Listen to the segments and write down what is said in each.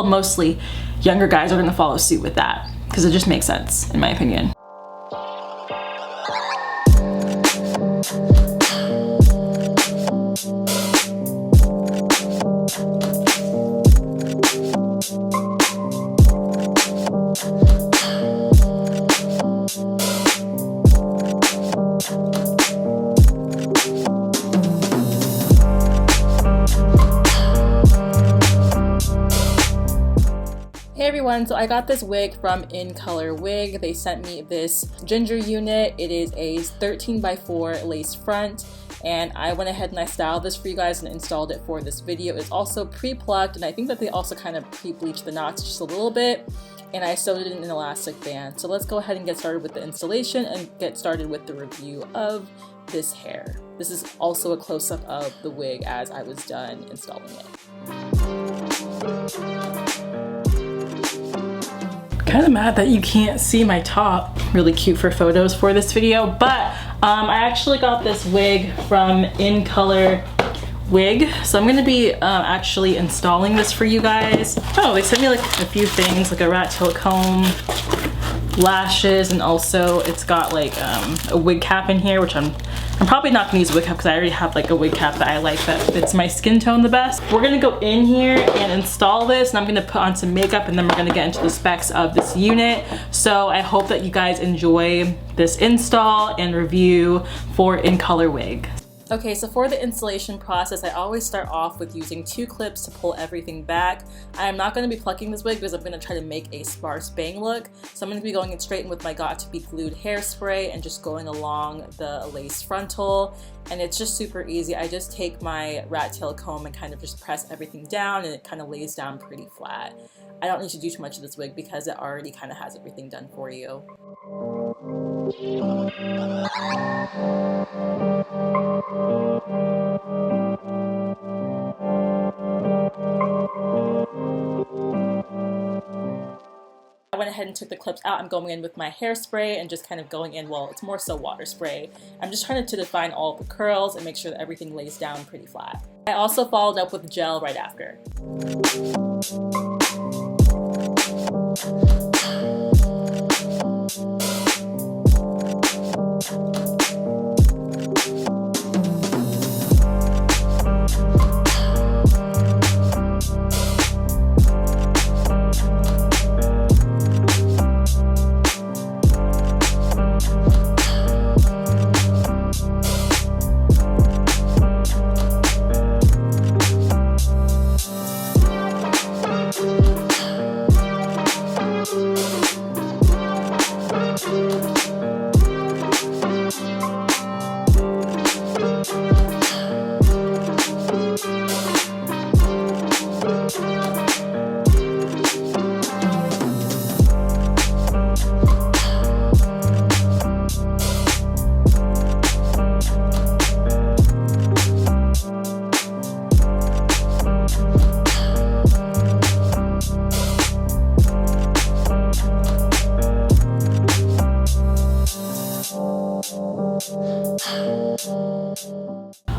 Mostly younger guys are gonna follow suit with that because it just makes sense in my opinion. Hey everyone, so I got this wig from InColorWig. They sent me this ginger unit. It is a 13x4 lace front, and I went ahead and I styled this for you guys and installed it for this video. It's also pre-plucked, and I think that they also kind of pre-bleached the knots just a little bit, and I sewed it in an elastic band. So let's go ahead and get started with the installation and get started with the review of this hair. This is also a close-up of the wig as I was done installing it. Kind of mad that you can't see my top. Really cute for photos for this video, but I actually got this wig from InColorWig, so I'm going to be actually installing this for you guys. Oh, they sent me like a few things, like a rat tail comb, lashes, and also it's got like a wig cap in here, which I'm probably not gonna use a wig cap because I already have like a wig cap that I like that fits my skin tone the best. We're gonna go in here and install this, and I'm gonna put on some makeup, and then we're gonna get into the specs of this unit. So I hope that you guys enjoy this install and review for InColorWig. Okay, so for the installation process, I always start off with using 2 clips to pull everything back. I am not going to be plucking this wig because I'm going to try to make a sparse bang look. So I'm going to be going in straight in with my Got To Be Glued hairspray and just going along the lace frontal. And it's just super easy. I just take my rat tail comb and kind of just press everything down, and it kind of lays down pretty flat. I don't need to do too much of this wig because it already kind of has everything done for you. I went ahead and took the clips out. I'm going in with my hairspray and just kind of going in, well, it's more so water spray. I'm just trying to define all of the curls and make sure that everything lays down pretty flat. I also followed up with gel right after.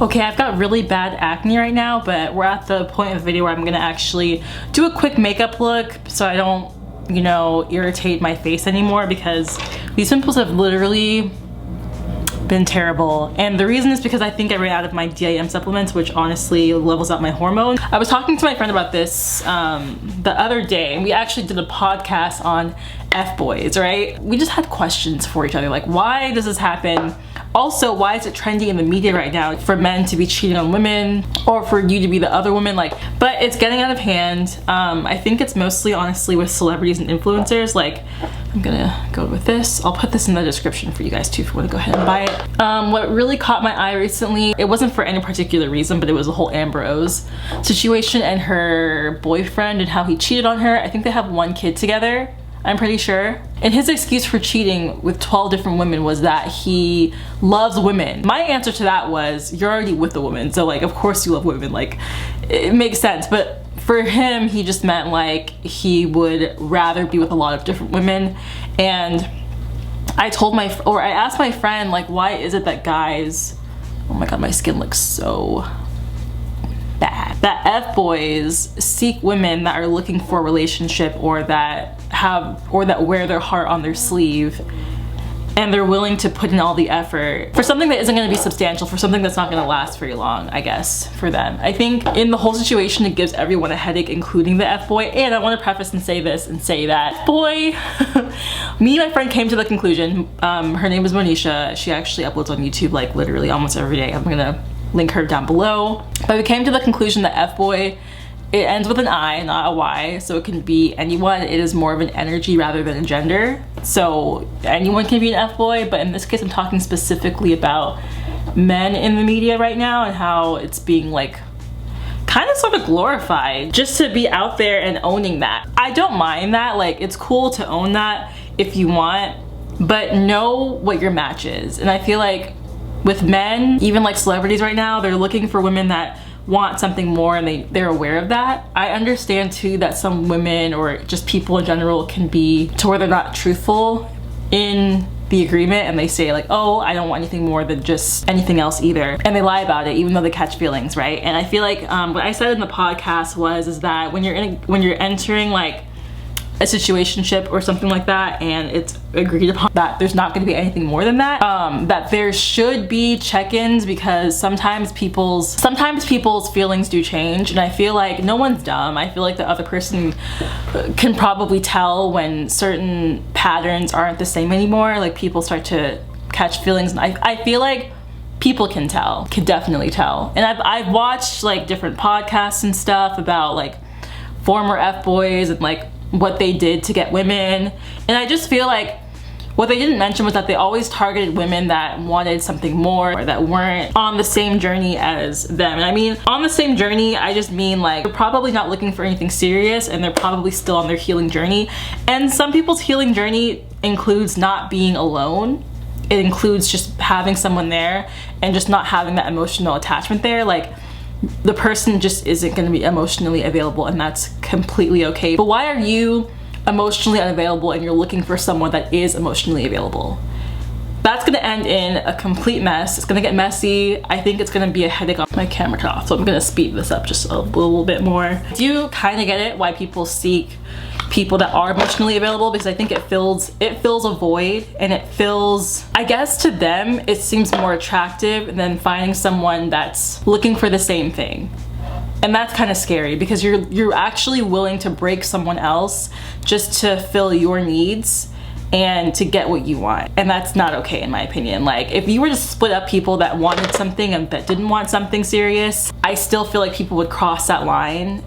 Okay, I've got really bad acne right now, but we're at the point of the video where I'm gonna actually do a quick makeup look so I don't, you know, irritate my face anymore, because these pimples have literally been terrible. And the reason is because I think I ran out of my DIM supplements, which honestly levels out my hormones. I was talking to my friend about this the other day, and we actually did a podcast on F-boys, right? We just had questions for each other, like, why does this happen? Also, why is it trendy in the media right now for men to be cheating on women, or for you to be the other woman? Like, but it's getting out of hand. I think it's mostly, honestly, with celebrities and influencers. Like, I'm gonna go with this. I'll put this in the description for you guys too if you want to go ahead and buy it. What really caught my eye recently, it wasn't for any particular reason, but it was the whole Ambrose situation and her boyfriend and how he cheated on her. I think they have 1 kid together, I'm pretty sure. And his excuse for cheating with 12 different women was that he loves women. My answer to that was, you're already with a woman, so like, of course you love women. Like, it makes sense. But for him, he just meant like he would rather be with a lot of different women. And I asked my friend, like, why is it that guys, oh my god, my skin looks so bad. That F-boys seek women that are looking for a relationship or that wear their heart on their sleeve, and they're willing to put in all the effort for something that isn't going to be substantial, for something that's not going to last very long, I guess, for them. I think in the whole situation, it gives everyone a headache, including the F-boy. And I want to preface and say this and say that, boy, me and my friend came to the conclusion, her name is Monisha. She actually uploads on YouTube like literally almost every day. I'm going to link her down below. But we came to the conclusion that F-boy, it ends with an I, not a Y, so it can be anyone. It is more of an energy rather than a gender. So anyone can be an F-boy, but in this case, I'm talking specifically about men in the media right now and how it's being like kind of sort of glorified just to be out there and owning that. I don't mind that. Like, it's cool to own that if you want, but know what your match is. And I feel like with men, even like celebrities right now, they're looking for women that want something more, and they're aware of that. I understand too that some women or just people in general can be to where they're not truthful in the agreement, and they say like, oh, I don't want anything more than just anything else either, and they lie about it even though they catch feelings, right? And I feel like what I said in the podcast is that when you're entering like a situationship or something like that, and it's agreed upon that there's not going to be anything more than that, that there should be check-ins, because sometimes people's feelings do change, and I feel like no one's dumb. I feel like the other person can probably tell when certain patterns aren't the same anymore. Like, people start to catch feelings, and I feel like people can definitely tell. And I've watched like different podcasts and stuff about like former F-boys and like what they did to get women, and I just feel like what they didn't mention was that they always targeted women that wanted something more, or that weren't on the same journey as them. And I mean, on the same journey, I just mean like they're probably not looking for anything serious, and they're probably still on their healing journey. And some people's healing journey includes not being alone. It includes just having someone there and just not having that emotional attachment there. Like, the person just isn't going to be emotionally available, and that's completely okay. But why are you emotionally unavailable and you're looking for someone that is emotionally available? That's going to end in a complete mess. It's going to get messy. I think it's going to be a headache on my camera cut off, so I'm going to speed this up just a little bit more. Do you kind of get it why people seek people that are emotionally available? Because I think it fills a void, and it fills, I guess to them it seems more attractive than finding someone that's looking for the same thing. And that's kind of scary, because you're actually willing to break someone else just to fill your needs and to get what you want. And that's not okay, in my opinion. Like, if you were to split up people that wanted something and that didn't want something serious, I still feel like people would cross that line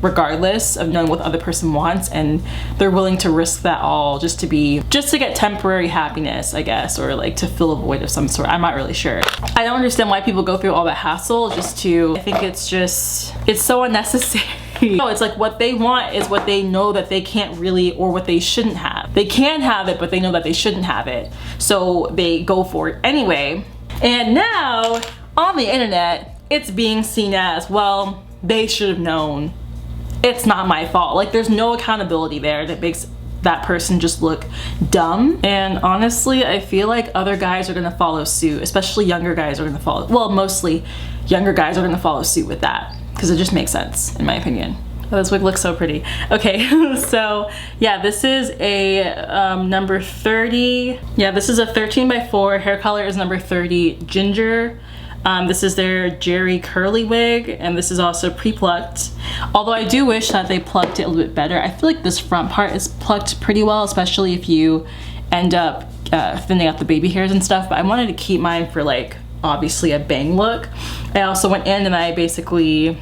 regardless of knowing what the other person wants, and they're willing to risk that all just to get temporary happiness, I guess, or like to fill a void of some sort. I'm not really sure. I don't understand why people go through all that hassle I think it's so unnecessary. No, it's like what they want is what they know that they can't really, or what they shouldn't have. They can have it, but they know that they shouldn't have it, so they go for it anyway. And now on the internet, it's being seen as, well, they should have known. It's not my fault. Like, there's no accountability there that makes that person just look dumb. And honestly, I feel like other guys are gonna follow suit, especially younger guys are gonna follow, well, mostly younger guys are gonna follow suit with that, because it just makes sense, in my opinion. Oh, this wig looks so pretty. Okay, so yeah, this is a number 30. Yeah, this is a 13x4. Hair color is number 30, ginger. This is their Jerry curly wig, and this is also pre-plucked. Although I do wish that they plucked it a little bit better. I feel like this front part is plucked pretty well, especially if you end up thinning out the baby hairs and stuff, but I wanted to keep mine for like, obviously, a bang look. I also went in and I basically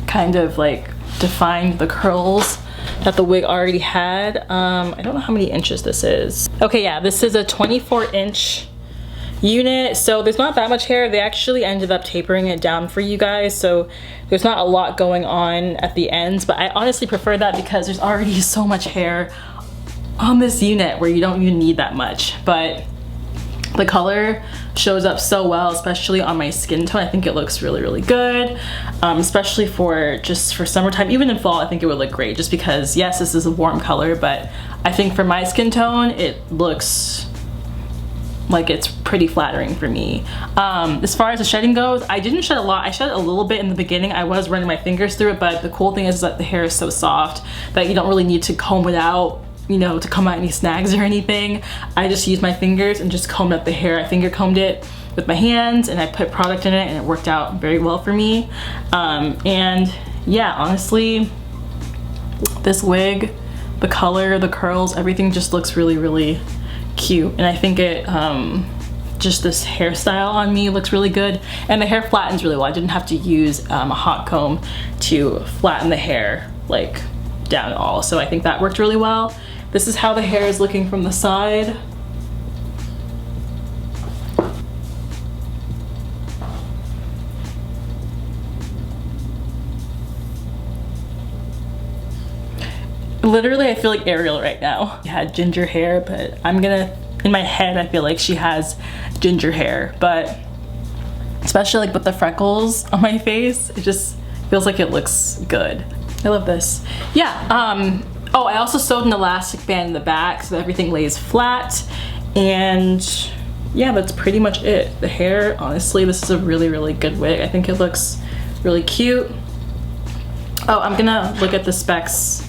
kind of like defined the curls that the wig already had. I don't know how many inches this is. Okay, yeah, this is a 24-inch unit, so there's not that much hair. They actually ended up tapering it down for you guys, so there's not a lot going on at the ends, but I honestly prefer that because there's already so much hair on this unit where you don't even need that much. But the color shows up so well, especially on my skin tone. I think it looks really, really good, especially for summertime. Even in fall, I think it would look great, just because, yes, this is a warm color, but I think for my skin tone, it looks like it's pretty flattering for me. As far as the shedding goes, I didn't shed a lot. I shed a little bit in the beginning. I was running my fingers through it, but the cool thing is that the hair is so soft that you don't really need to comb it out, you know, to comb out any snags or anything. I just used my fingers and just combed out the hair. I finger combed it with my hands and I put product in it and it worked out very well for me. And yeah, honestly, this wig, the color, the curls, everything just looks really, really cute. And I think it, just this hairstyle on me looks really good. And the hair flattens really well. I didn't have to use a hot comb to flatten the hair like down at all. So I think that worked really well. This is how the hair is looking from the side. Literally, I feel like Ariel right now. She had ginger hair, but in my head, I feel like she has ginger hair, but especially like with the freckles on my face, it just feels like it looks good. I love this. Yeah, oh, I also sewed an elastic band in the back so that everything lays flat, and yeah, that's pretty much it. The hair, honestly, this is a really, really good wig. I think it looks really cute. Oh, I'm gonna look at the specs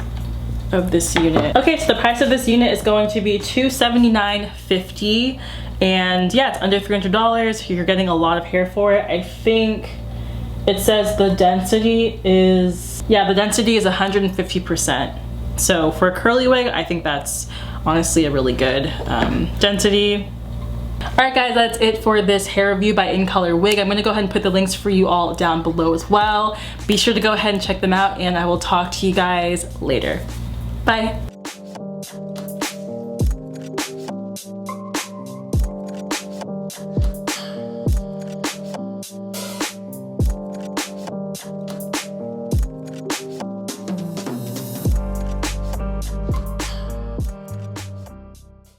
of this unit. Okay, so the price of this unit is going to be $279.50, and yeah, it's under $300. You're getting a lot of hair for it. I think it says the density is, yeah, the density is 150%. So for a curly wig, I think that's honestly a really good density. Alright guys, that's it for this hair review by InColorWig. I'm going to go ahead and put the links for you all down below as well. Be sure to go ahead and check them out, and I will talk to you guys later. Bye.